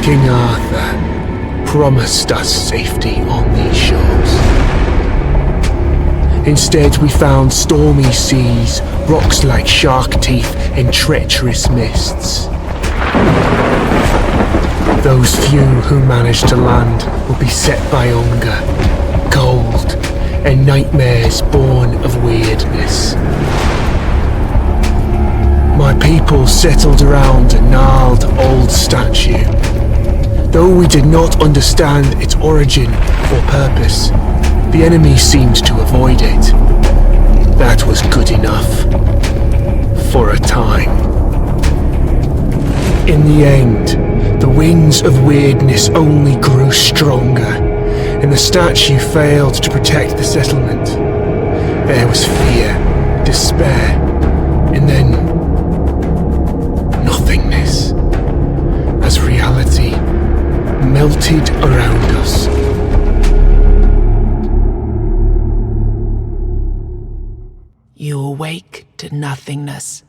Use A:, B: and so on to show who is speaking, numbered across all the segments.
A: King Arthur promised us safety on these shores. Instead, we found stormy seas, rocks like shark teeth, and treacherous mists. Those few who managed to land will be set by hunger, cold, and nightmares born of Wyrdness. My people settled around a gnarled old statue. Though we did not understand its origin or purpose, the enemy seemed to avoid it. That was good enough. For a time. In the end, the winds of Wyrdness only grew stronger, and the statue failed to protect the settlement. There was fear, despair, and then nothingness, as reality melted around us.
B: You awake to nothingness.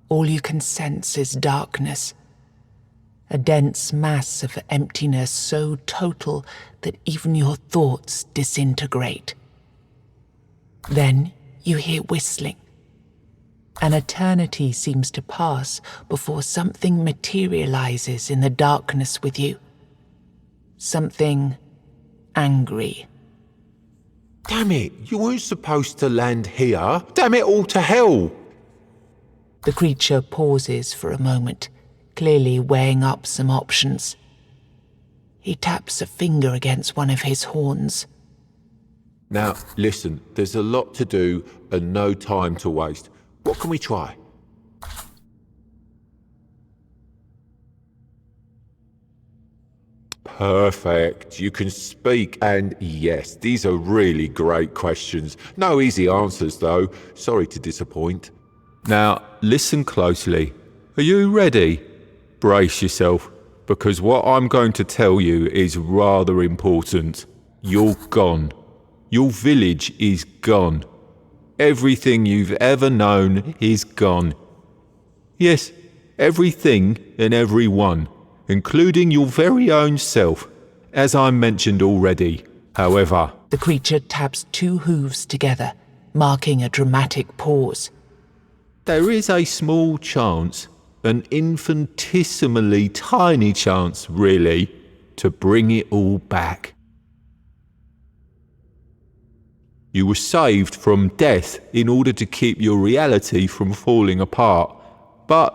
B: All you can sense is darkness, a dense mass of emptiness so total that even your thoughts disintegrate. Then you hear whistling. An eternity seems to pass before something materializes in the darkness with you. Something angry.
C: Damn it, you weren't supposed to land here. Damn it all to hell.
B: The creature pauses for a moment, clearly weighing up some options. He taps a finger against one of his horns.
C: Now, listen, there's a lot to do and no time to waste. What can we try? Perfect. You can speak, and yes, these are really great questions. No easy answers, though. Sorry to disappoint. Now, listen closely. Are you ready? Brace yourself, because what I'm going to tell you is rather important. You're gone. Your village is gone. Everything you've ever known is gone. Yes, everything and everyone, including your very own self, as I mentioned already. However,
B: the creature taps two hooves together, marking a dramatic pause.
C: There is a small chance, an infinitesimally tiny chance, really, to bring it all back. You were saved from death in order to keep your reality from falling apart. But,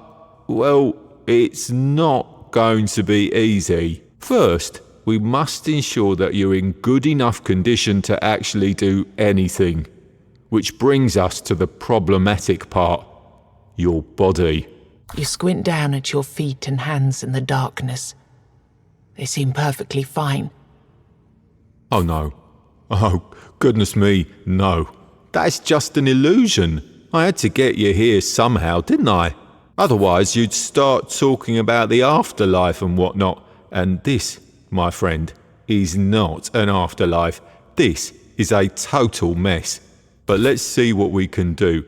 C: well, it's not going to be easy. First, we must ensure that you're in good enough condition to actually do anything. Which brings us to the problematic part. Your body.
B: You squint down at your feet and hands in the darkness. They seem perfectly fine.
C: Oh no. Oh, goodness me, no. That's just an illusion. I had to get you here somehow, didn't I? Otherwise, you'd start talking about the afterlife and whatnot. And this, my friend, is not an afterlife. This is a total mess. But let's see what we can do.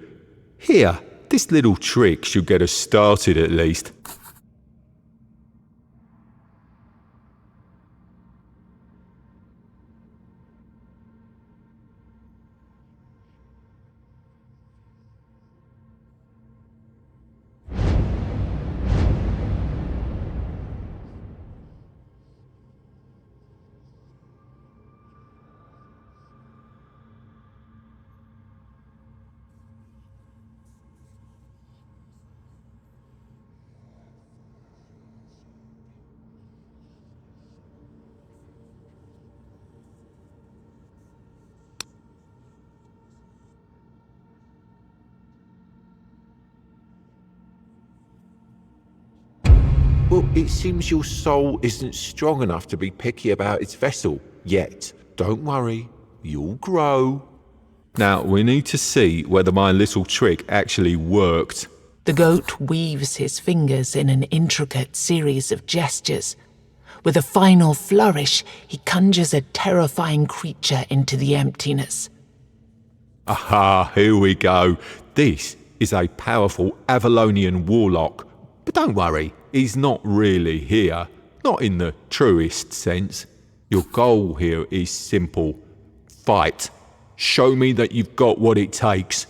C: Here, this little trick should get us started at least. Well, it seems your soul isn't strong enough to be picky about its vessel yet. Don't worry, you'll grow. Now, we need to see whether my little trick actually worked.
B: The goat weaves his fingers in an intricate series of gestures. With a final flourish, he conjures a terrifying creature into the emptiness.
C: Aha, here we go. This is a powerful Avalonian warlock. But don't worry, he's not really here. not in the truest sense. Your goal here is simple. Fight. Show me that you've got what it takes.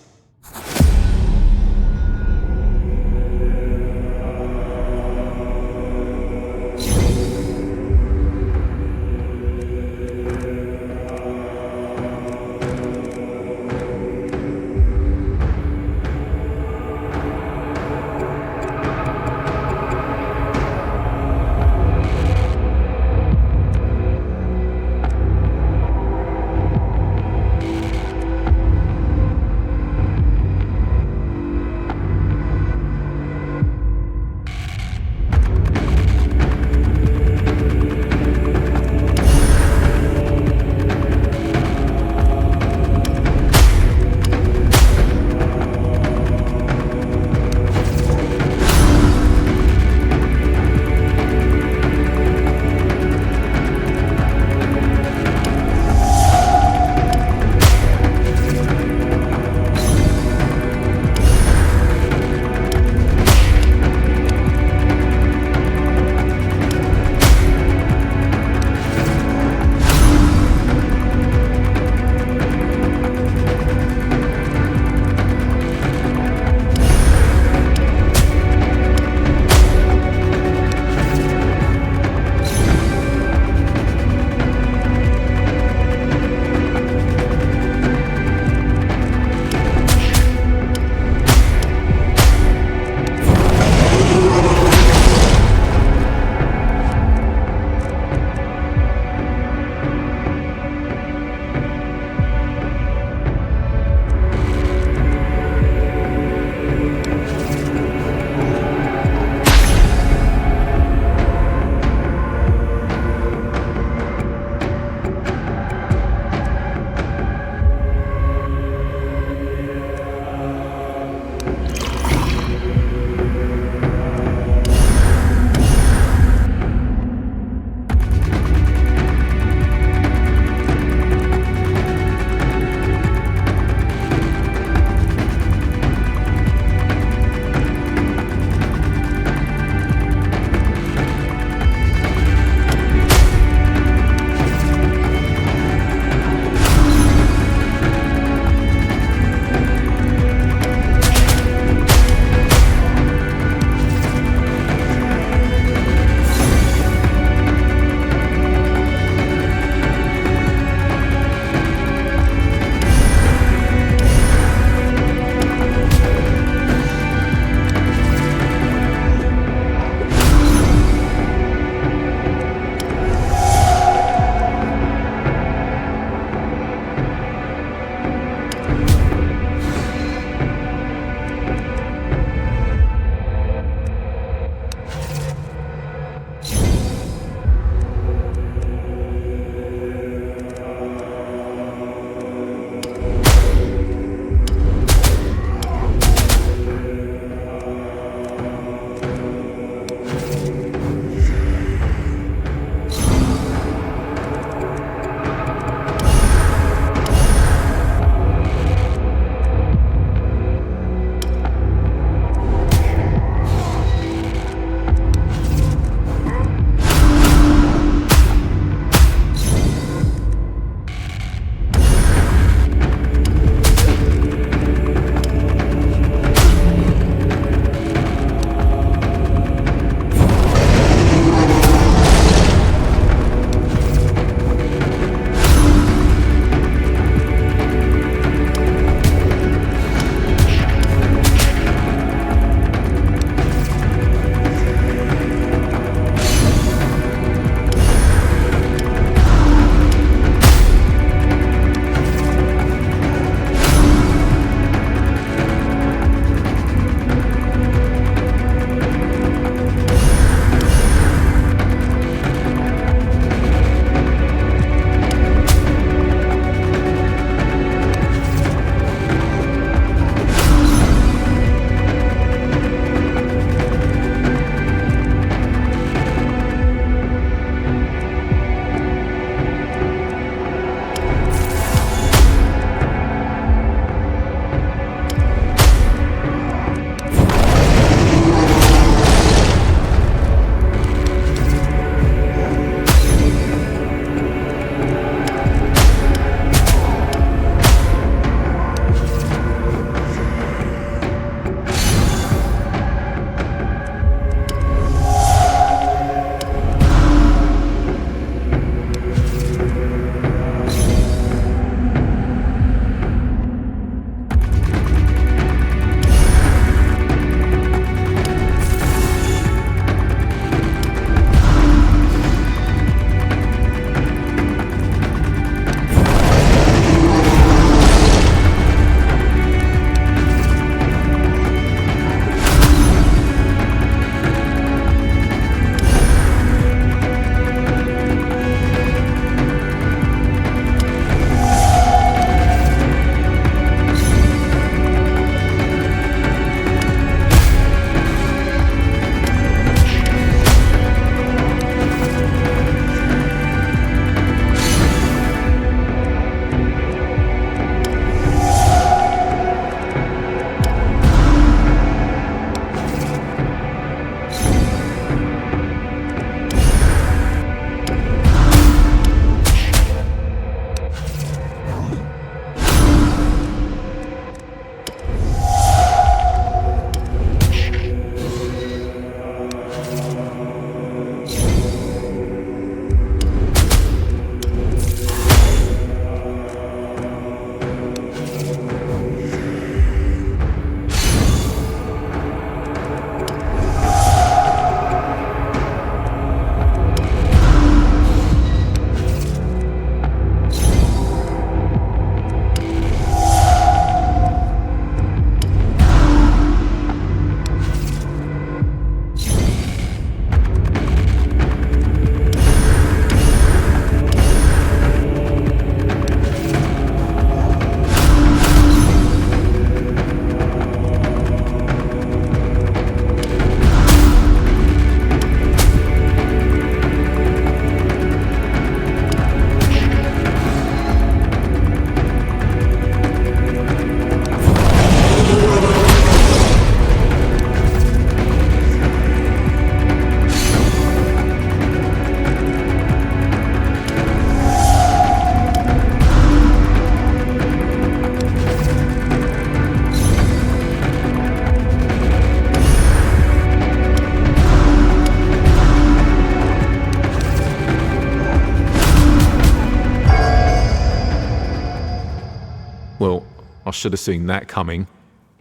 C: should have seen that coming.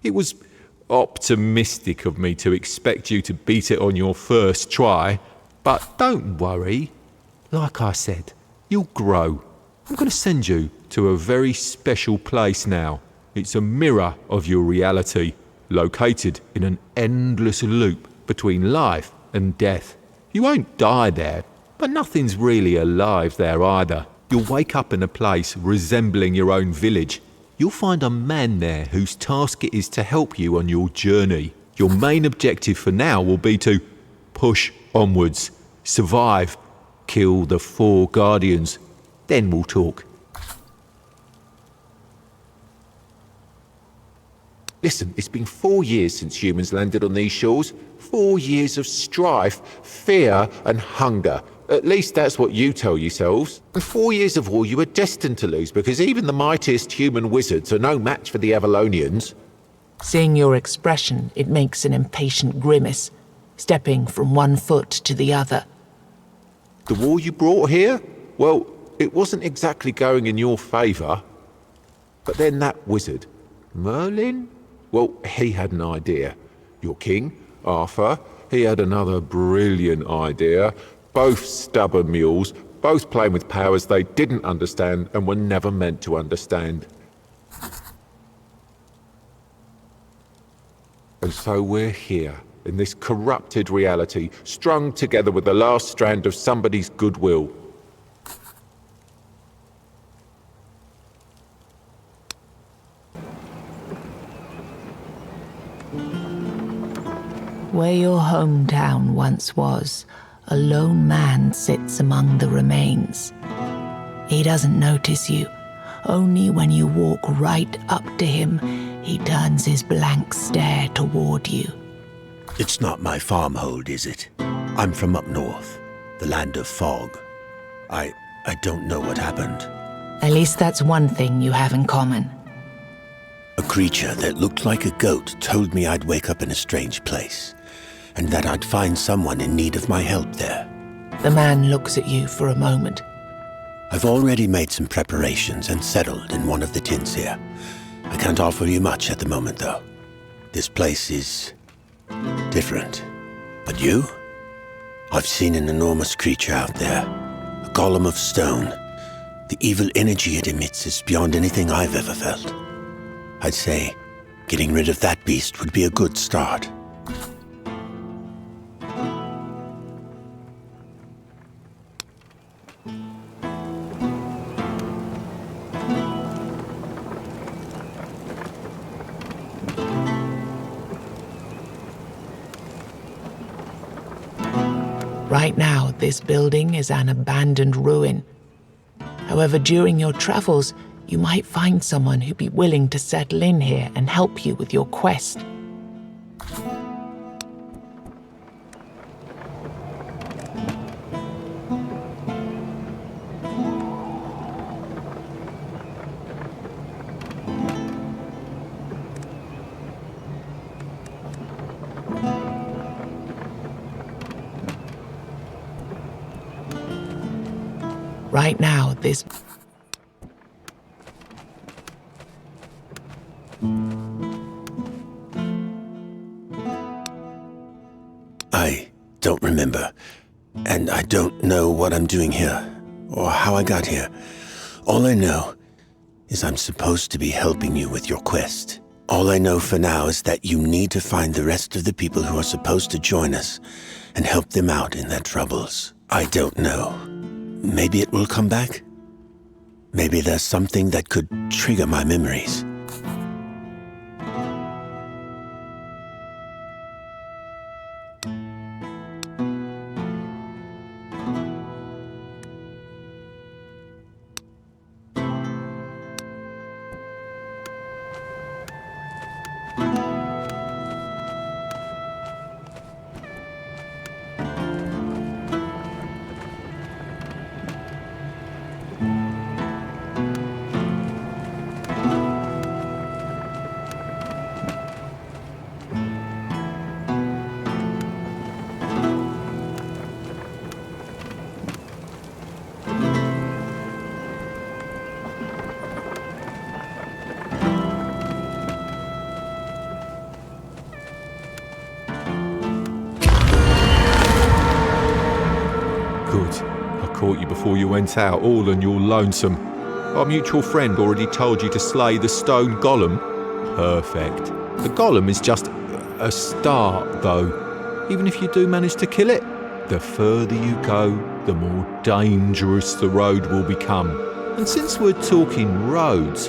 C: It was optimistic of me to expect you to beat it on your first try, but don't worry. Like I said, you'll grow. I'm going to send you to a very special place now. It's a mirror of your reality, located in an endless loop between life and death. You won't die there, but nothing's really alive there either. You'll wake up in a place resembling your own village. You'll find a man there whose task it is to help you on your journey. Your main objective for now will be to push onwards, survive, kill the 4 Guardians. Then we'll talk. Listen, it's been 4 years since humans landed on these shores. 4 years of strife, fear and hunger. At least that's what you tell yourselves. And 4 years of war you were destined to lose, because even the mightiest human wizards are no match for the Avalonians.
B: Seeing your expression, it makes an impatient grimace, stepping from one foot to the other.
C: The war you brought here? Well, it wasn't exactly going in your favour. But then that wizard, Merlin? Well, he had an idea. Your king, Arthur, he had another brilliant idea. Both stubborn mules, both playing with powers they didn't understand and were never meant to understand. And so we're here, in this corrupted reality, strung together with the last strand of somebody's goodwill.
B: Where your hometown once was, a lone man sits among the remains. He doesn't notice you. Only when you walk right up to him, he turns his blank stare toward you.
D: It's not my farmhold, is it? I'm from up north, the land of fog. I don't know what happened.
B: At least that's one thing you have in common.
D: A creature that looked like a goat told me I'd wake up in a strange place, and that I'd find someone in need of my help there.
B: The man looks at you for a moment.
D: I've already made some preparations and settled in one of the tents here. I can't offer you much at the moment, though. This place is different. But you? I've seen an enormous creature out there, a golem of stone. The evil energy it emits is beyond anything I've ever felt. I'd say getting rid of that beast would be a good start.
B: Right now, this building is an abandoned ruin. However, during your travels, you might find someone who'd be willing to settle in here and help you with your quest. Right now, this...
D: I don't remember, and I don't know what I'm doing here, or how I got here. All I know is I'm supposed to be helping you with your quest. All I know for now is that you need to find the rest of the people who are supposed to join us and help them out in their troubles. I don't know. Maybe it will come back? Maybe there's something that could trigger my memories.
C: Good. I caught you before you went out, all on your lonesome. Our mutual friend already told you to slay the stone golem. Perfect. The golem is just a start, though. Even if you do manage to kill it, the further you go, the more dangerous the road will become. And since we're talking roads,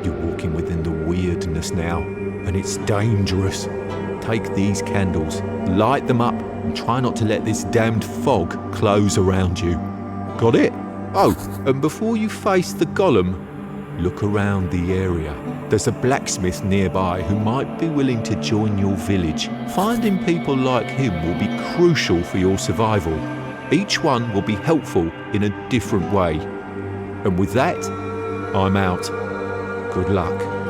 C: you're walking within the Wyrdness now, and it's dangerous. Take these candles, light them up, and try not to let this damned fog close around you. Got it? Oh, and before you face the golem, look around the area. There's a blacksmith nearby who might be willing to join your village. Finding people like him will be crucial for your survival. Each one will be helpful in a different way. And with that, I'm out. Good luck.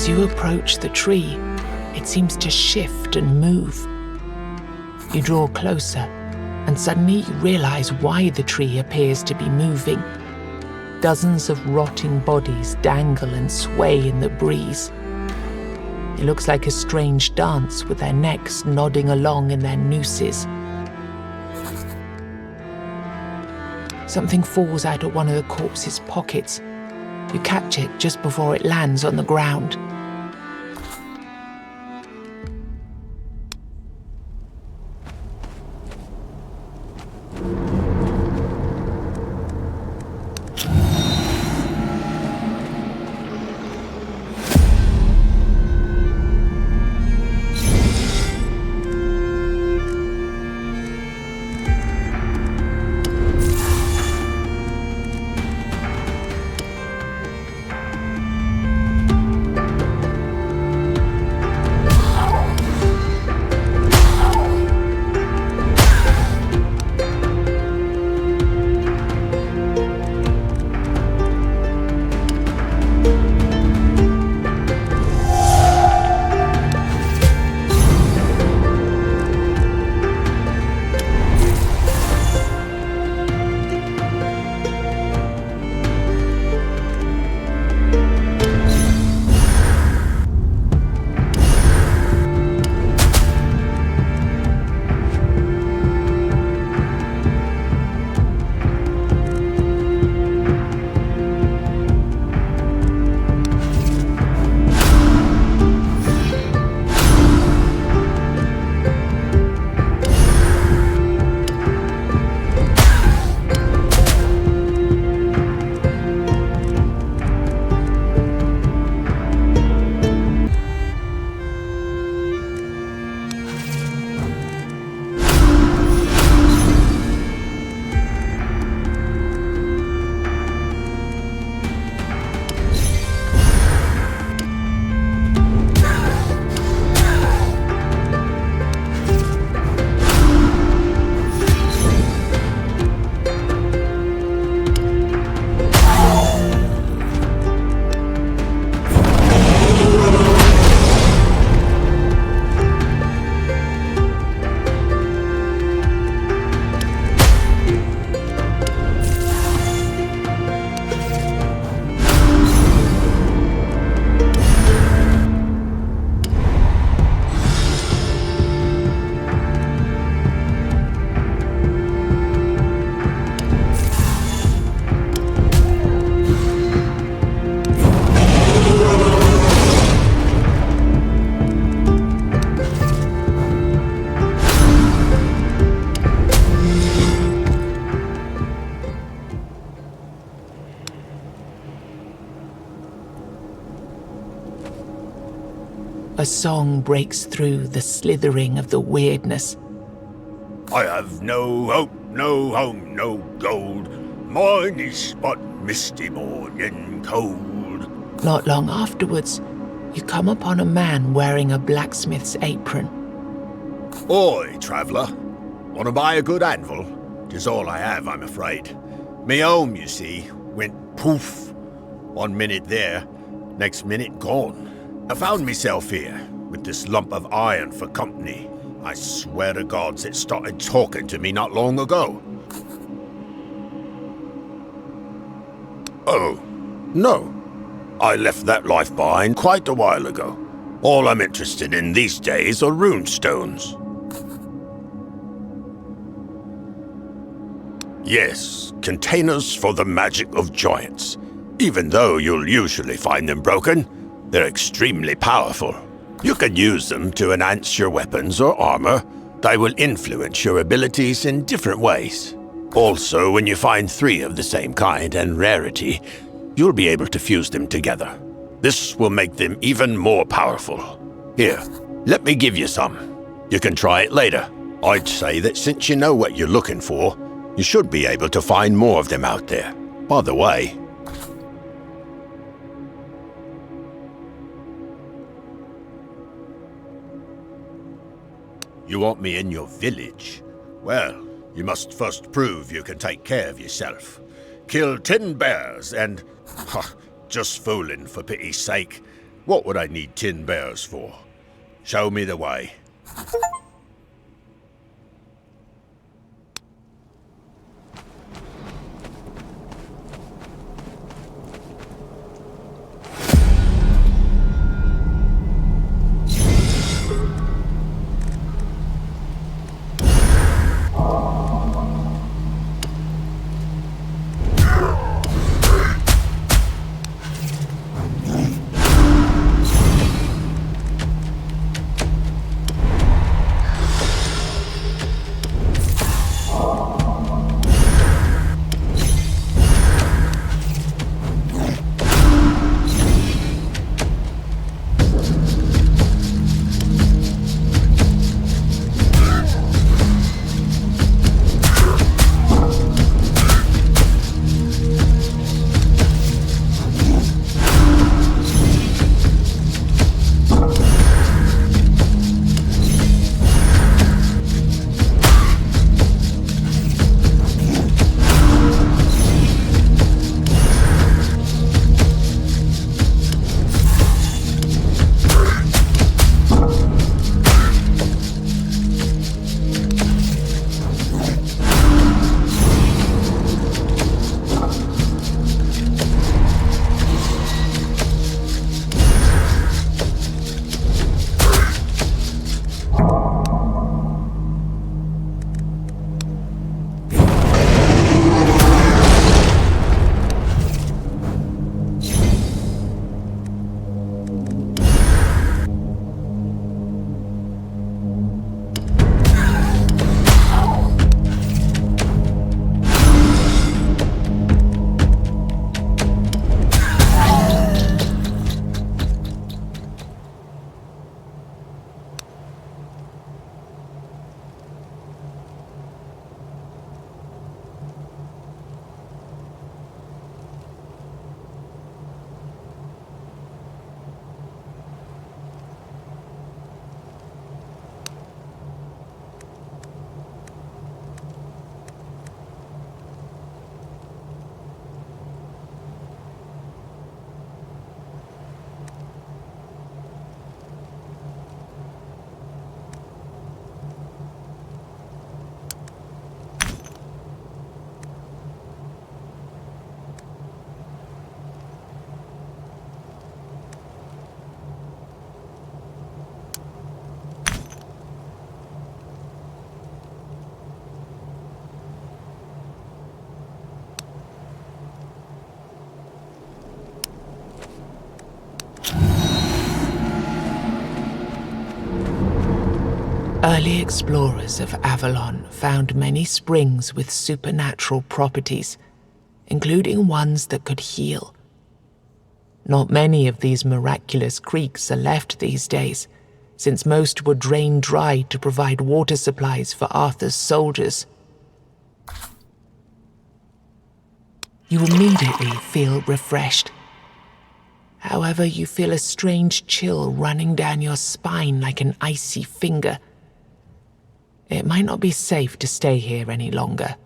B: As you approach the tree, it seems to shift and move. You draw closer, and suddenly you realize why the tree appears to be moving. Dozens of rotting bodies dangle and sway in the breeze. It looks like a strange dance with their necks nodding along in their nooses. Something falls out of one of the corpse's pockets. You catch it just before it lands on the ground. A song breaks through the slithering of the Wyrdness.
E: I have no hope, no home, no gold. Mine is but misty morning cold.
B: Not long afterwards, you come upon a man wearing a blacksmith's apron.
E: Oi, traveller. Want to buy a good anvil? 'Tis all I have, I'm afraid. Me home, you see, went poof. 1 minute there, next minute gone. I found myself here, with this lump of iron for company. I swear to gods it started talking to me not long ago. Oh, no. I left that life behind quite a while ago. All I'm interested in these days are runestones. Yes, containers for the magic of giants. Even though you'll usually find them broken, they're extremely powerful. You can use them to enhance your weapons or armor. They will influence your abilities in different ways. Also, when you find 3 of the same kind and rarity, you'll be able to fuse them together. This will make them even more powerful. Here, let me give you some. You can try it later. I'd say that since you know what you're looking for, you should be able to find more of them out there. By the way, you want me in your village? Well, you must first prove you can take care of yourself. Kill 10 bears and... just fooling, for pity's sake. What would I need tin bears for? Show me the way.
B: Early explorers of Avalon found many springs with supernatural properties, including ones that could heal. Not many of these miraculous creeks are left these days, since most were drained dry to provide water supplies for Arthur's soldiers. You immediately feel refreshed. However, you feel a strange chill running down your spine like an icy finger. It might not be safe to stay here any longer.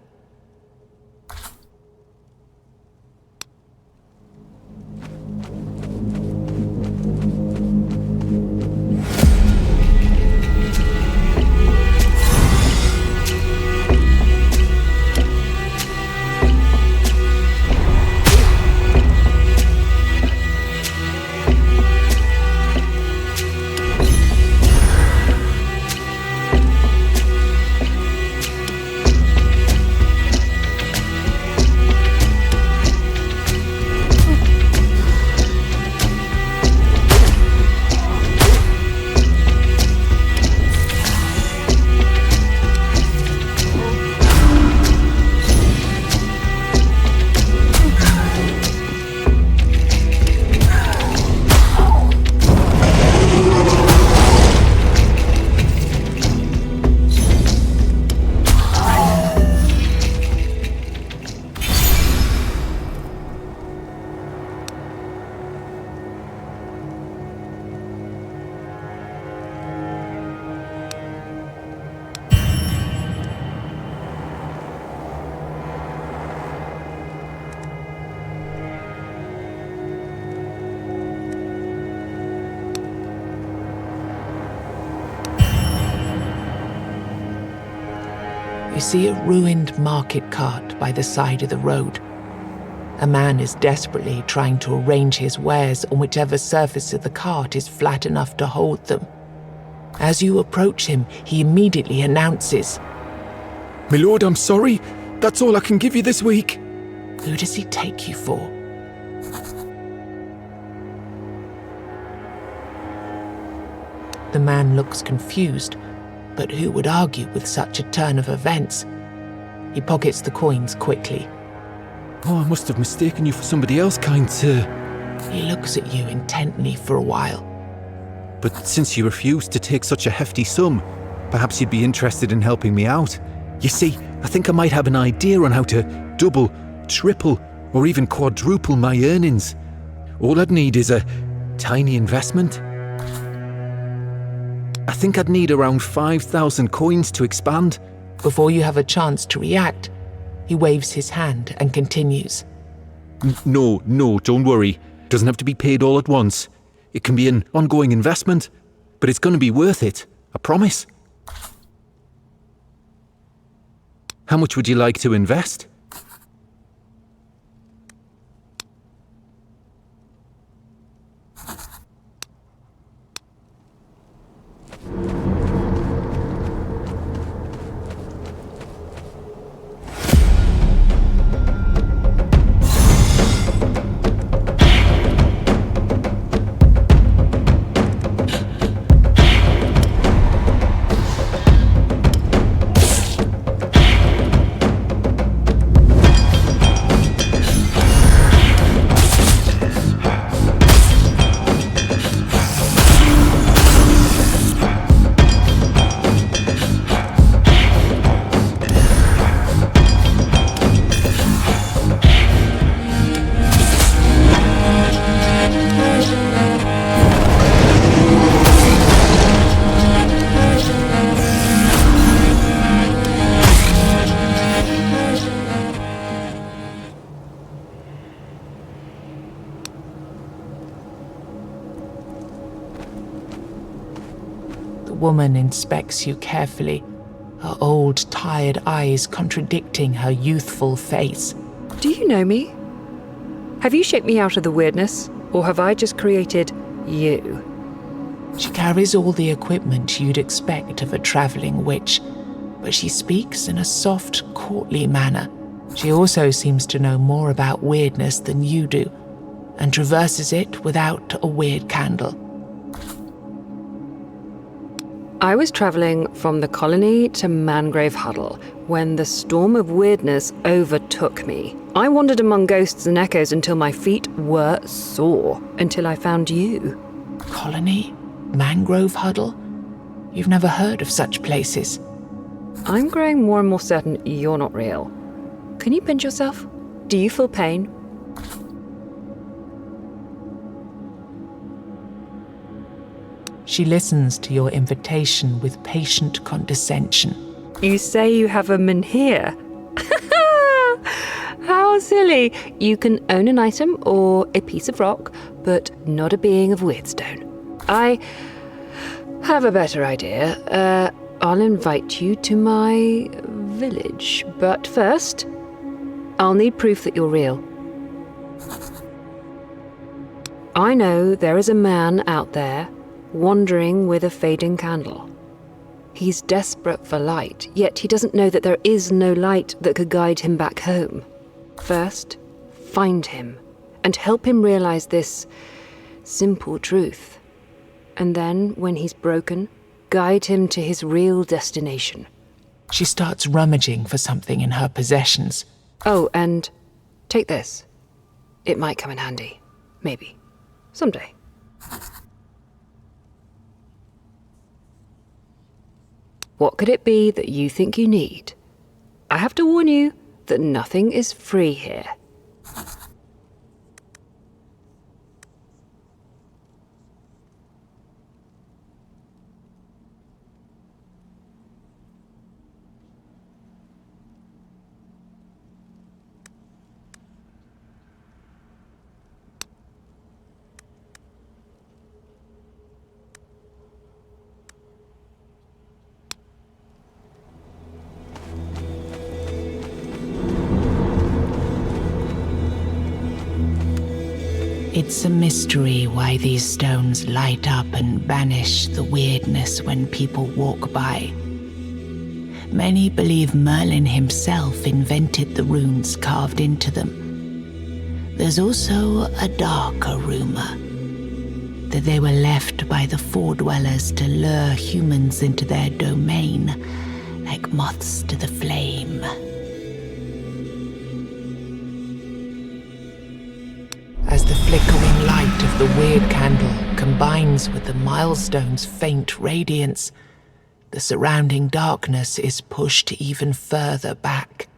B: You see a ruined market cart by the side of the road. A man is desperately trying to arrange his wares on whichever surface of the cart is flat enough to hold them. As you approach him, he immediately announces,
F: My lord, I'm sorry. That's all I can give you this week.
B: "Who does he take you for?" The man looks confused, but who would argue with such a turn of events? He pockets the coins quickly.
F: Oh, I must have mistaken you for somebody else, kind sir.
B: He looks at you intently for a while.
F: But since you refused to take such a hefty sum, perhaps you'd be interested in helping me out. You see, I think I might have an idea on how to double, triple, or even quadruple my earnings. All I'd need is a tiny investment. I think I'd need around 5,000 coins to expand.
B: Before you have a chance to react, he waves his hand and continues.
F: No, don't worry. Doesn't have to be paid all at once. It can be an ongoing investment, but it's going to be worth it. I promise. How much would you like to invest?
B: The woman inspects you carefully, her old, tired eyes contradicting her youthful face.
G: Do you know me? Have you shaped me out of the weirdness, or have I just created you?
B: She carries all the equipment you'd expect of a traveling witch, but she speaks in a soft, courtly manner. She also seems to know more about weirdness than you do, and traverses it without a weird candle.
G: I was traveling from the colony to Mangrove Huddle when the storm of weirdness overtook me. I wandered among ghosts and echoes until my feet were sore, until I found you.
B: Colony? Mangrove Huddle? You've never heard of such places.
G: I'm growing more and more certain you're not real. Can you pinch yourself? Do you feel pain?
B: She listens to your invitation with patient condescension.
G: You say you have a menhir. How silly. You can own an item or a piece of rock, but not a being of Weirdstone. I have a better idea. I'll invite you to my village, but first, I'll need proof that you're real. I know there is a man out there wandering with a fading candle. He's desperate for light, yet he doesn't know that there is no light that could guide him back home. First, find him and help him realize this simple truth. And then, when he's broken, guide him to his real destination.
B: She starts rummaging for something in her possessions.
G: Oh, and take this. It might come in handy. Maybe. Someday. What could it be that you think you need? I have to warn you that nothing is free here.
B: It's a mystery why these stones light up and banish the weirdness when people walk by. Many believe Merlin himself invented the runes carved into them. There's also a darker rumor that they were left by the Foredwellers to lure humans into their domain, like moths to the flame. As the flickering light of the weird candle combines with the milestone's faint radiance, the surrounding darkness is pushed even further back.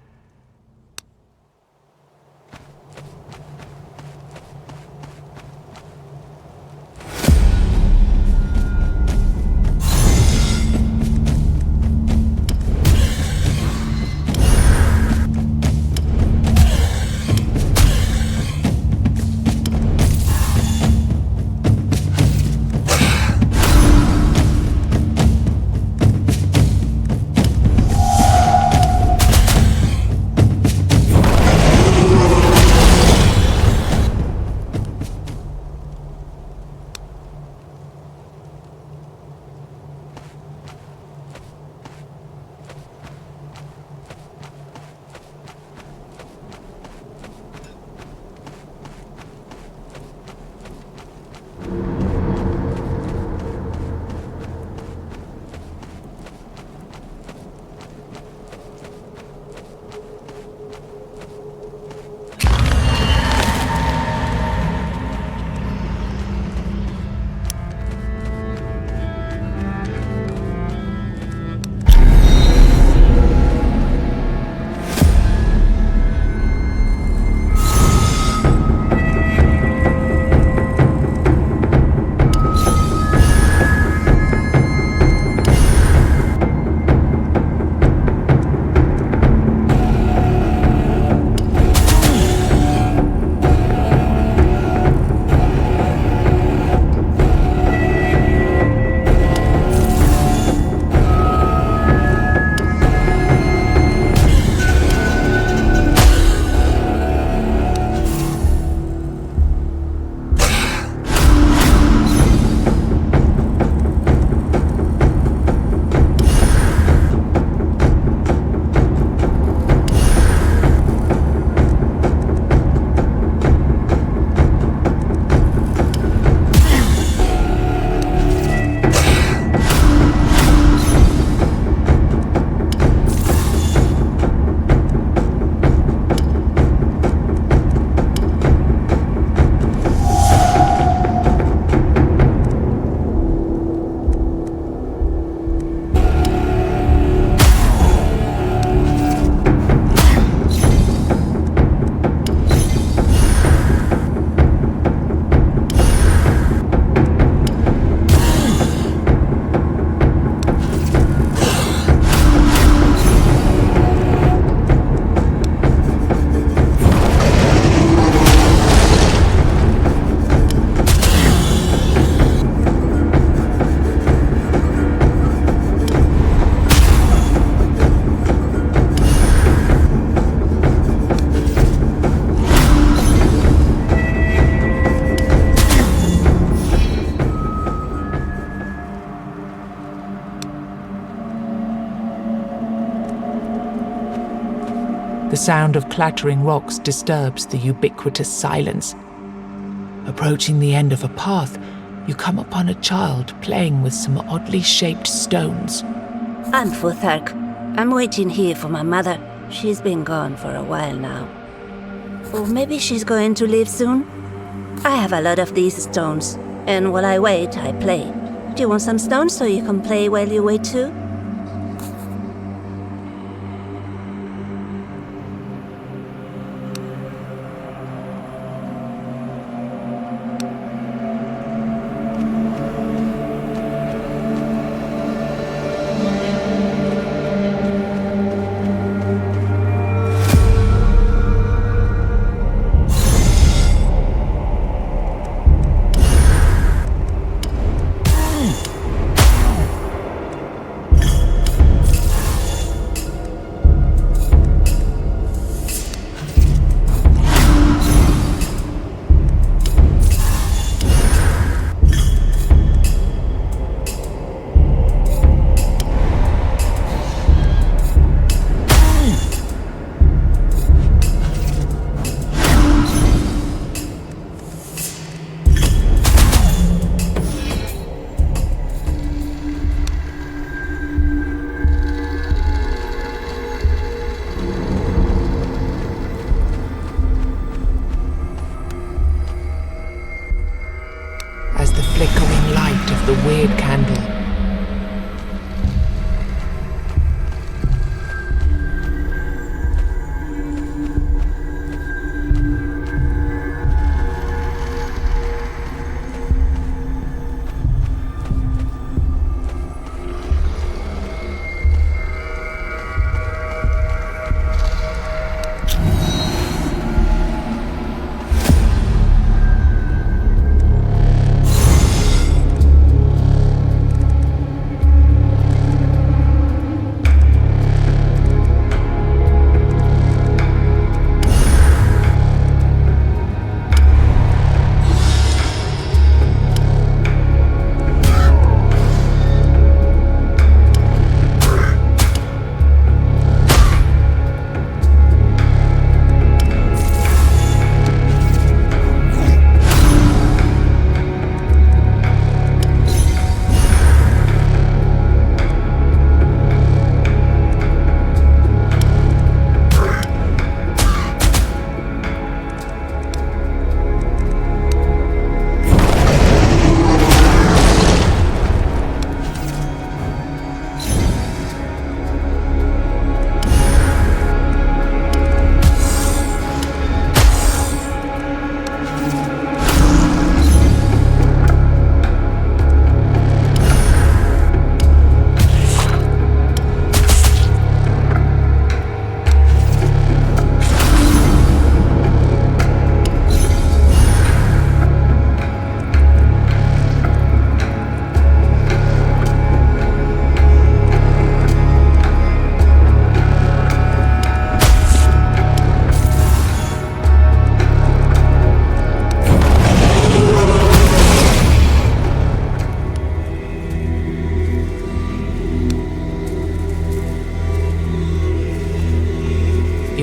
B: The sound of clattering rocks disturbs the ubiquitous silence. Approaching the end of a path, you come upon a child playing with some oddly shaped stones.
H: I'm Futhark. I'm waiting here for my mother. She's been gone for a while now. Or maybe she's going to leave soon? I have a lot of these stones, and while I wait, I play. Do you want some stones so you can play while you wait too?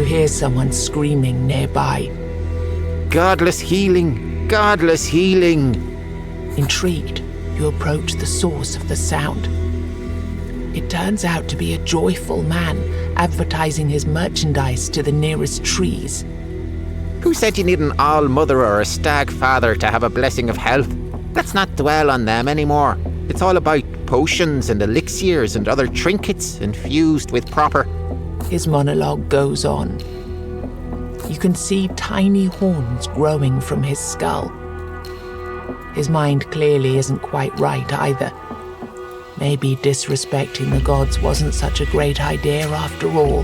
B: You hear someone screaming nearby.
F: Godless healing! Godless healing!
B: Intrigued, you approach the source of the sound. It turns out to be a joyful man advertising his merchandise to the nearest trees.
I: Who said you need an all-mother or a stag father to have a blessing of health? Let's not dwell on them anymore. It's all about potions and elixirs and other trinkets infused with proper...
B: His monologue goes on. You can see tiny horns growing from his skull. His mind clearly isn't quite right either. Maybe disrespecting the gods wasn't such a great idea after all.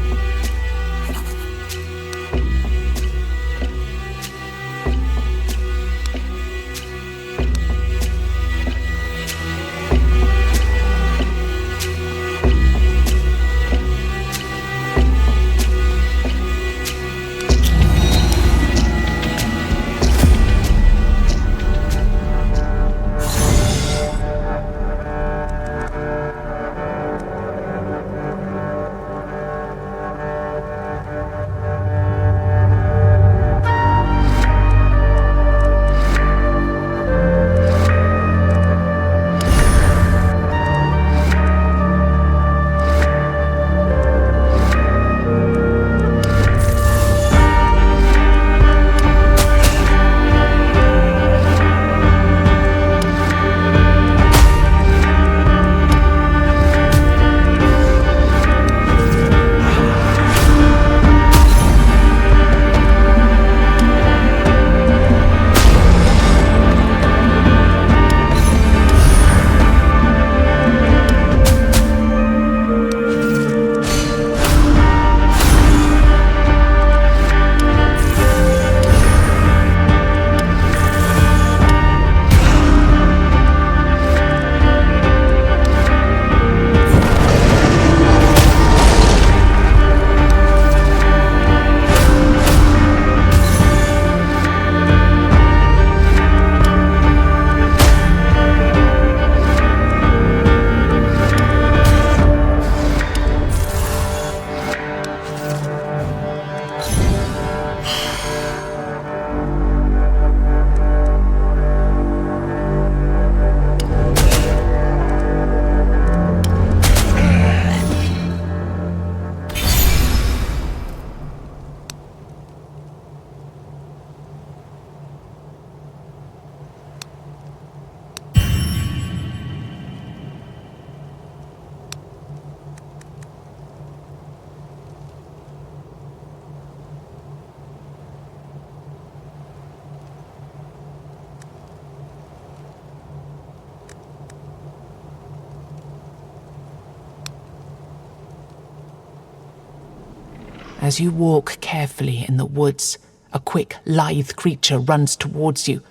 B: As you walk carefully in the woods, a quick, lithe creature runs towards you.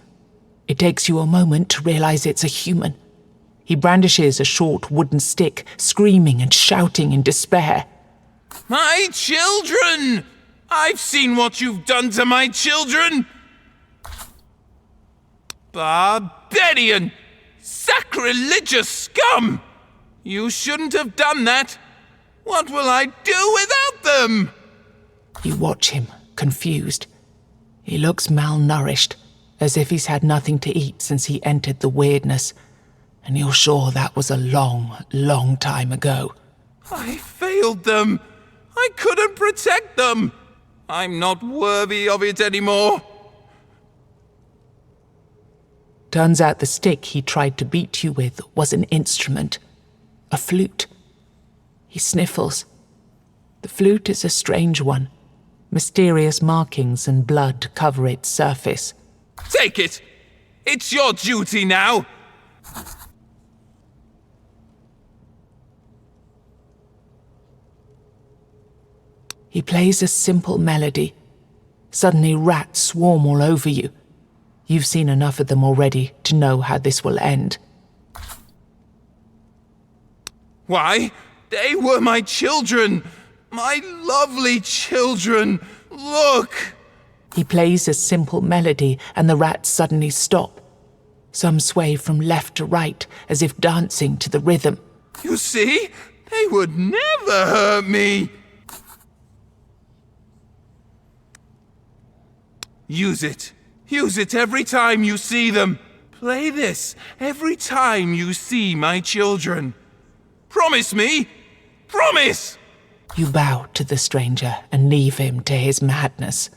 B: It takes you a moment to realize it's a human. He brandishes a short wooden stick, screaming and shouting in despair.
J: My children! I've seen what you've done to my children! Barbarian! Sacrilegious scum! You shouldn't have done that! What will I do without them?
B: You watch him, confused. He looks malnourished, as if he's had nothing to eat since he entered the Wyrdness, and you're sure that was a long, long time ago.
J: I failed them. I couldn't protect them. I'm not worthy of it anymore.
B: Turns out the stick he tried to beat you with was an instrument, a flute. He sniffles. The flute is a strange one. Mysterious markings and blood cover its surface.
J: Take it! It's your duty now!
B: He plays a simple melody. Suddenly rats swarm all over you. You've seen enough of them already to know how this will end.
J: Why? They were my children! My lovely children! Look!
B: He plays a simple melody and the rats suddenly stop. Some sway from left to right as if dancing to the rhythm.
J: You see? They would never hurt me! Use it. Use it every time you see them. Play this every time you see my children. Promise me! Promise!
B: You bow to the stranger and leave him to his madness.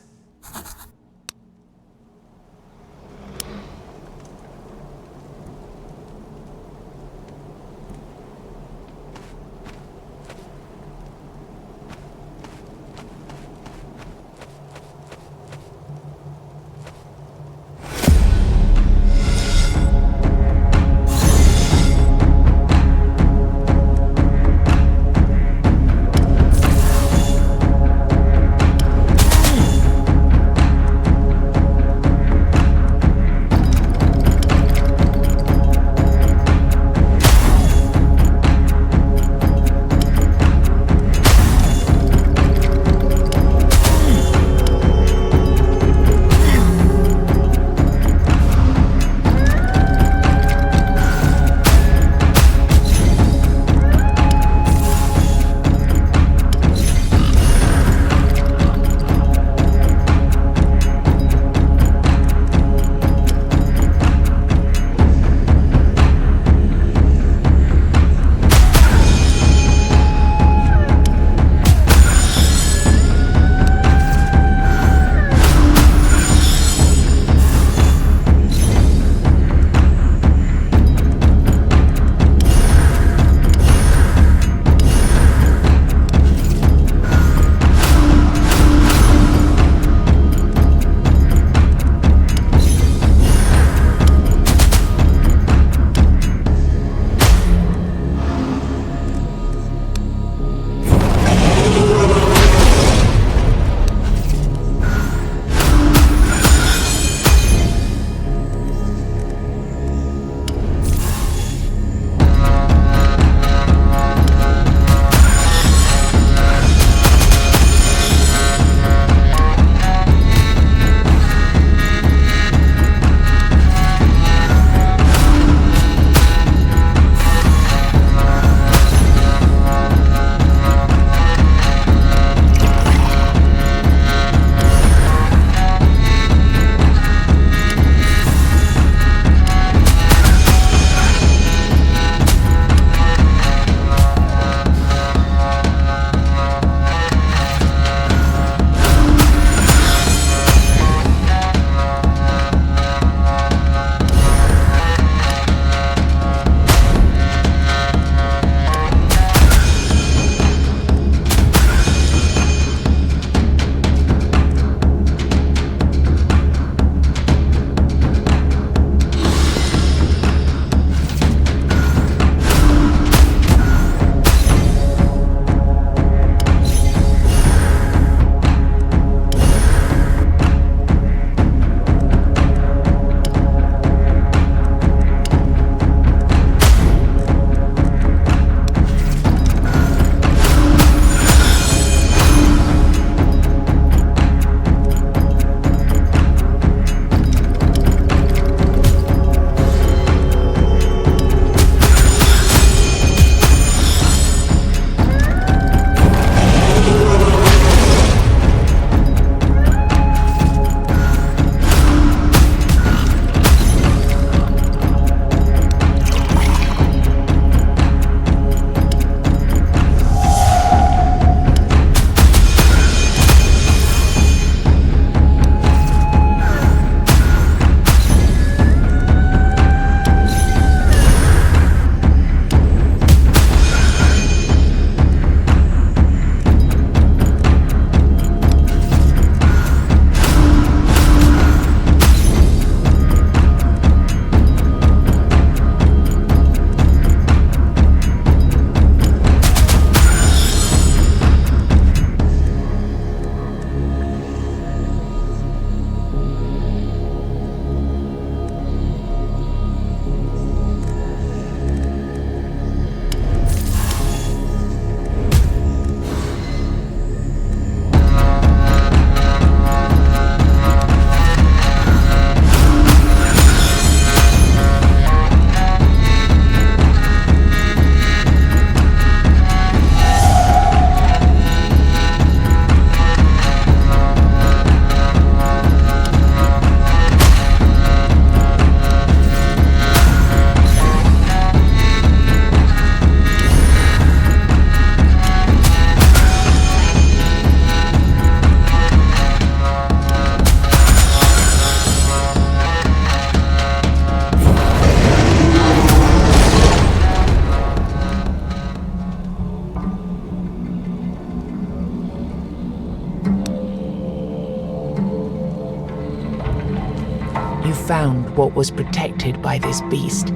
B: found what was protected by this beast,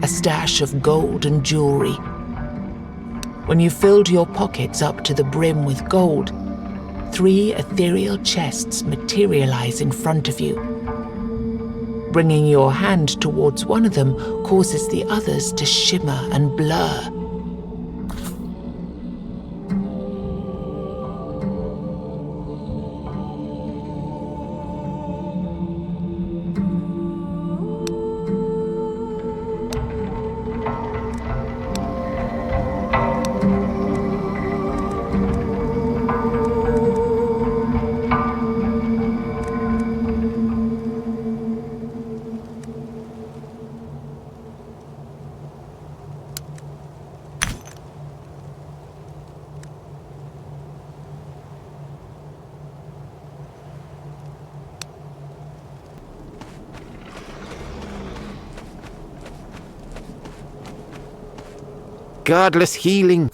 B: a stash of gold and jewelry. When you filled your pockets up to the brim with gold, 3 ethereal chests materialize in front of you. Bringing your hand towards one of them causes the others to shimmer and blur.
I: Godless healing.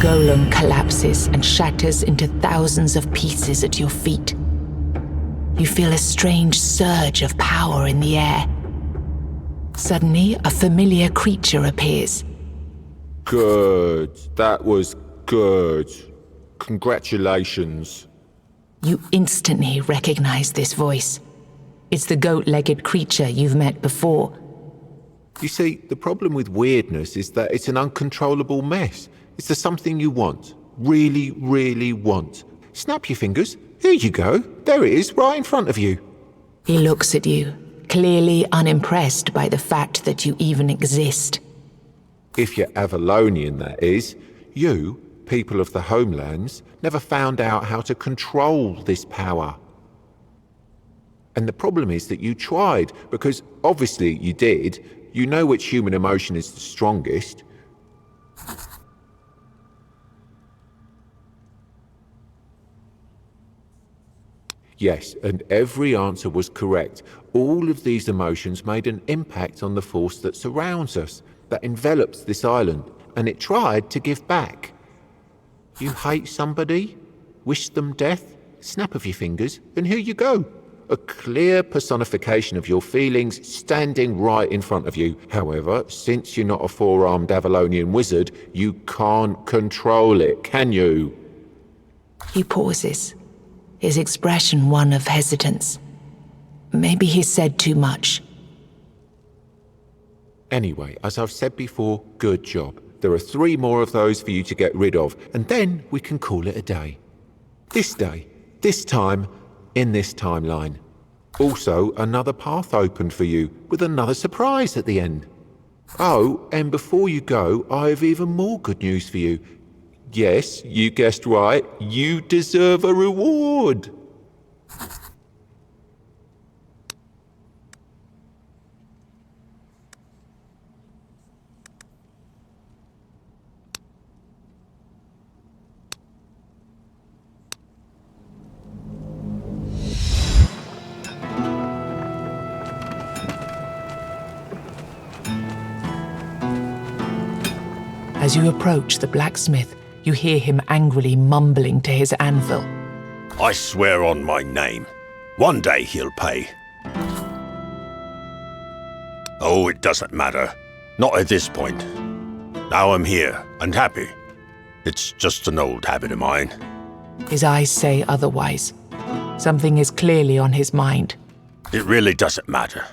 B: golem collapses and shatters into thousands of pieces at your feet. You feel a strange surge of power in the air. Suddenly, a familiar creature appears.
C: Good. That was good. Congratulations.
B: You instantly recognize this voice. It's the goat-legged creature you've met before.
C: You see, the problem with Wyrdness is that it's an uncontrollable mess. It's the something you want. Really, really want. Snap your fingers. Here you go. There it is, right in front of you.
B: He looks at you, clearly unimpressed by the fact that you even exist.
C: If you're Avalonian, that is. You, people of the homelands, never found out how to control this power. And the problem is that you tried, because obviously you did. You know which human emotion is the strongest. Yes, and every answer was correct. All of these emotions made an impact on the force that surrounds us, that envelops this island, and it tried to give back. You hate somebody? Wish them death? Snap of your fingers, and here you go. A clear personification of your feelings standing right in front of you. However, since you're not a four-armed Avalonian wizard, you can't control it, can you?
B: He pauses, his expression one of hesitance. Maybe he said too much.
C: Anyway, as I've said before, good job. There are 3 more of those for you to get rid of, and then we can call it a day. This day, this time, in this timeline. Also, another path opened for you, with another surprise at the end. Oh, and before you go, I have even more good news for you. Yes, you guessed right, you deserve a reward.
B: As you approach the blacksmith, you hear him angrily mumbling to his anvil.
E: I swear on my name. One day he'll pay. Oh, it doesn't matter. Not at this point. Now I'm here and happy. It's just an old habit of mine.
B: His eyes say otherwise. Something is clearly on his mind.
E: It really doesn't matter.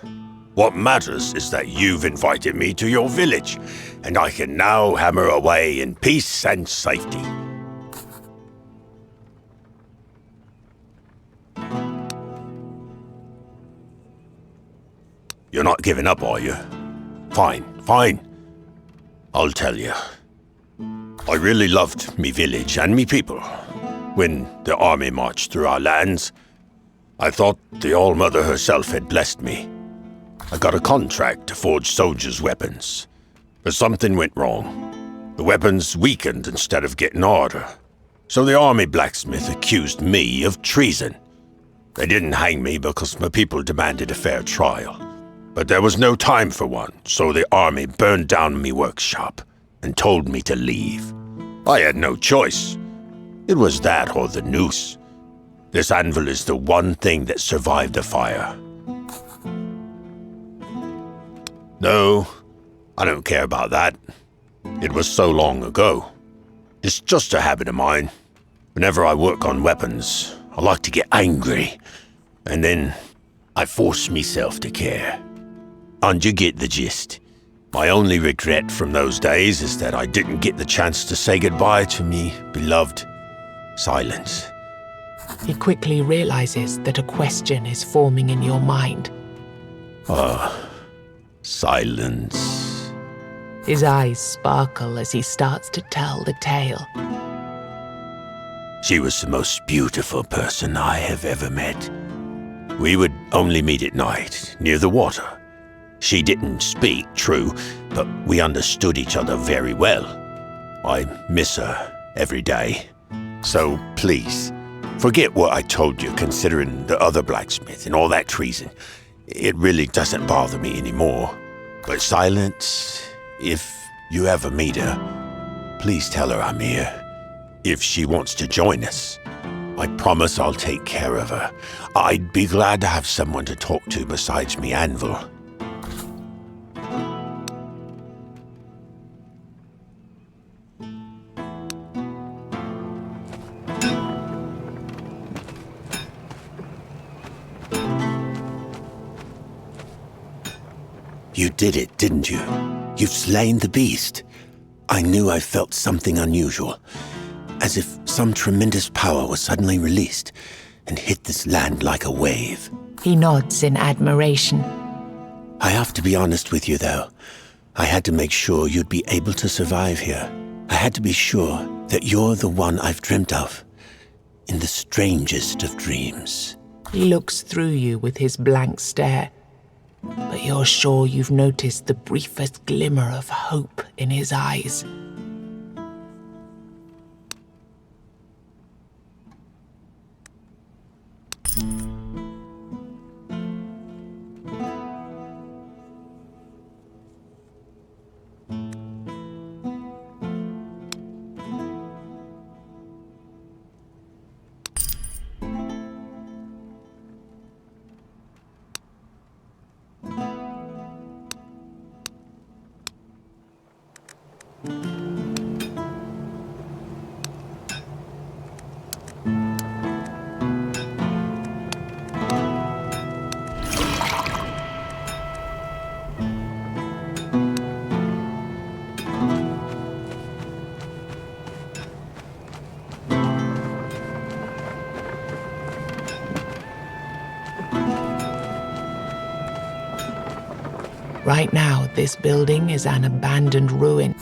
E: What matters is that you've invited me to your village, and I can now hammer away in peace and safety. You're not giving up, are you? Fine, fine. I'll tell you. I really loved me village and me people. When the army marched through our lands, I thought the All-Mother herself had blessed me. I got a contract to forge soldiers' weapons, but something went wrong. The weapons weakened instead of getting harder. So the army blacksmith accused me of treason. They didn't hang me because my people demanded a fair trial. But there was no time for one, so the army burned down me workshop and told me to leave. I had no choice. It was that or the noose. This anvil is the one thing that survived the fire. No, I don't care about that. It was so long ago. It's just a habit of mine. Whenever I work on weapons, I like to get angry, and then I force myself to care. And you get the gist. My only regret from those days is that I didn't get the chance to say goodbye to me beloved Silence.
B: He quickly realizes that a question is forming in your mind.
E: Silence.
B: His eyes sparkle as he starts to tell the tale.
E: She was the most beautiful person I have ever met. We would only meet at night, near the water. She didn't speak, true, but we understood each other very well. I miss her every day. So please, forget what I told you considering the other blacksmith and all that treason. It really doesn't bother me anymore. But Silence, if you ever meet her, Please tell her I'm here. If she wants to join us, I promise I'll take care of her. I'd be glad to have someone to talk to besides me anvil. You did it, didn't you? You've slain the beast. I knew I felt something unusual, as if some tremendous power was suddenly released and hit this land like a wave.
B: He nods in admiration.
D: I have to be honest with you, though. I had to make sure you'd be able to survive here. I had to be sure that you're the one I've dreamt of, in the strangest of dreams.
B: He looks through you with his blank stare, but you're sure you've noticed the briefest glimmer of hope in his eyes. Right now, this building is an abandoned ruin.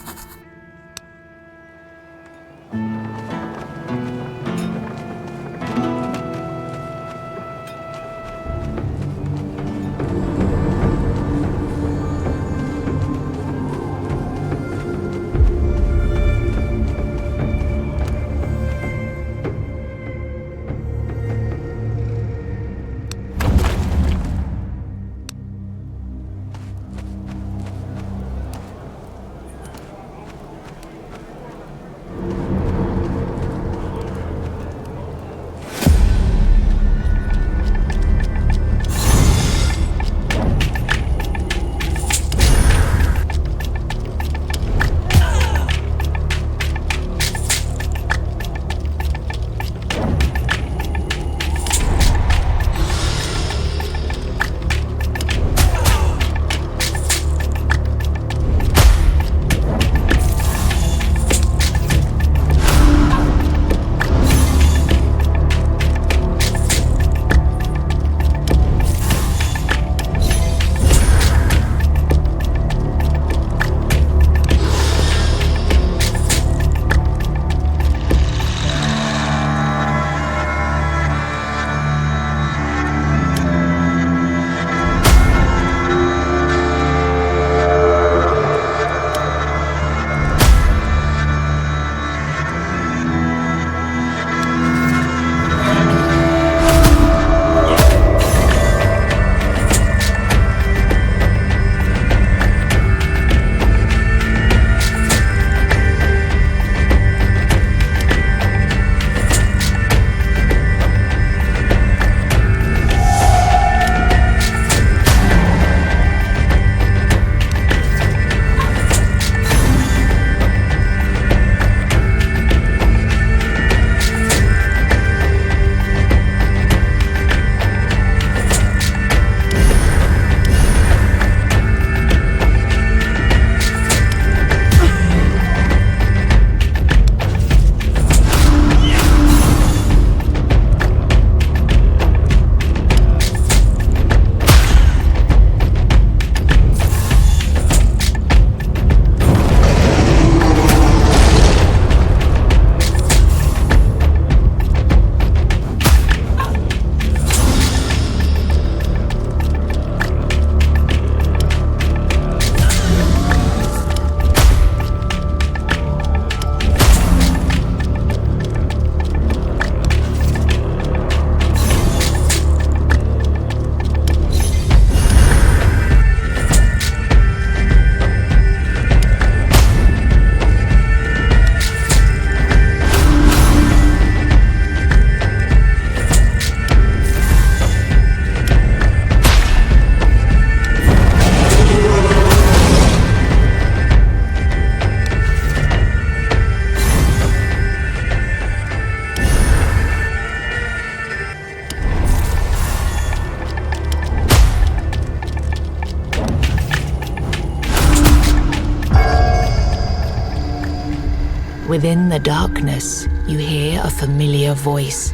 B: Within the darkness, you hear a familiar voice.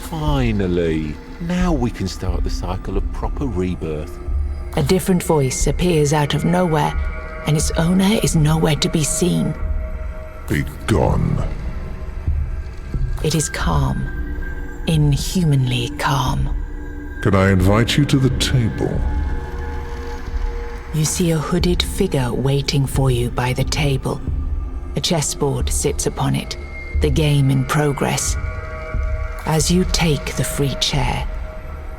C: Finally, now we can start the cycle of proper rebirth.
B: A different voice appears out of nowhere, and its owner is nowhere to be seen.
K: Be gone.
B: It is calm, inhumanly calm.
K: Can I invite you to the table?
B: You see a hooded figure waiting for you by the table. A chessboard sits upon it, the game in progress. As you take the free chair,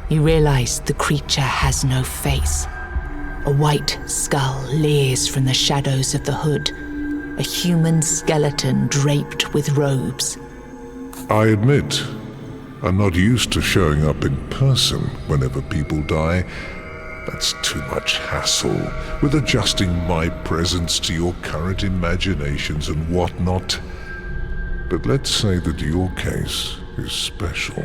B: you realize the creature has no face. A white skull leers from the shadows of the hood, a human skeleton draped with robes.
K: I admit, I'm not used to showing up in person whenever people die. That's too much hassle with adjusting my presence to your current imaginations and whatnot. But let's say that your case is special.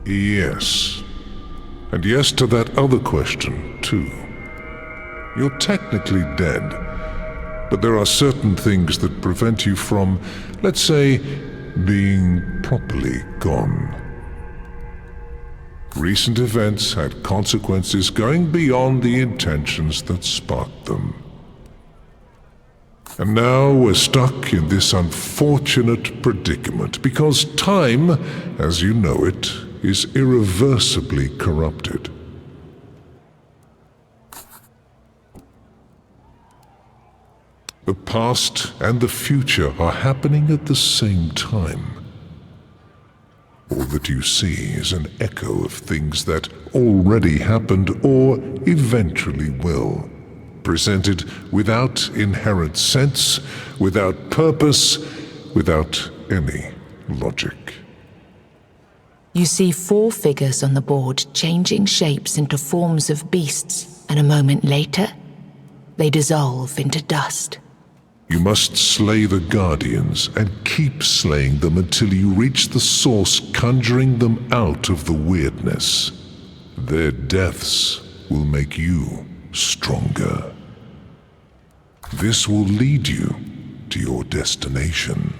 K: Yes. And yes to that other question, too. You're technically dead, but there are certain things that prevent you from, let's say, being properly gone. Recent events had consequences going beyond the intentions that sparked them. And now we're stuck in this unfortunate predicament because time, as you know it, is irreversibly corrupted. The past and the future are happening at the same time. All that you see is an echo of things that already happened or eventually will, presented without inherent sense, without purpose, without any logic.
B: You see 4 figures on the board changing shapes into forms of beasts, and a moment later, they dissolve into dust.
K: You must slay the Guardians and keep slaying them until you reach the source conjuring them out of the Wyrdness. Their deaths will make you stronger. This will lead you to your destination.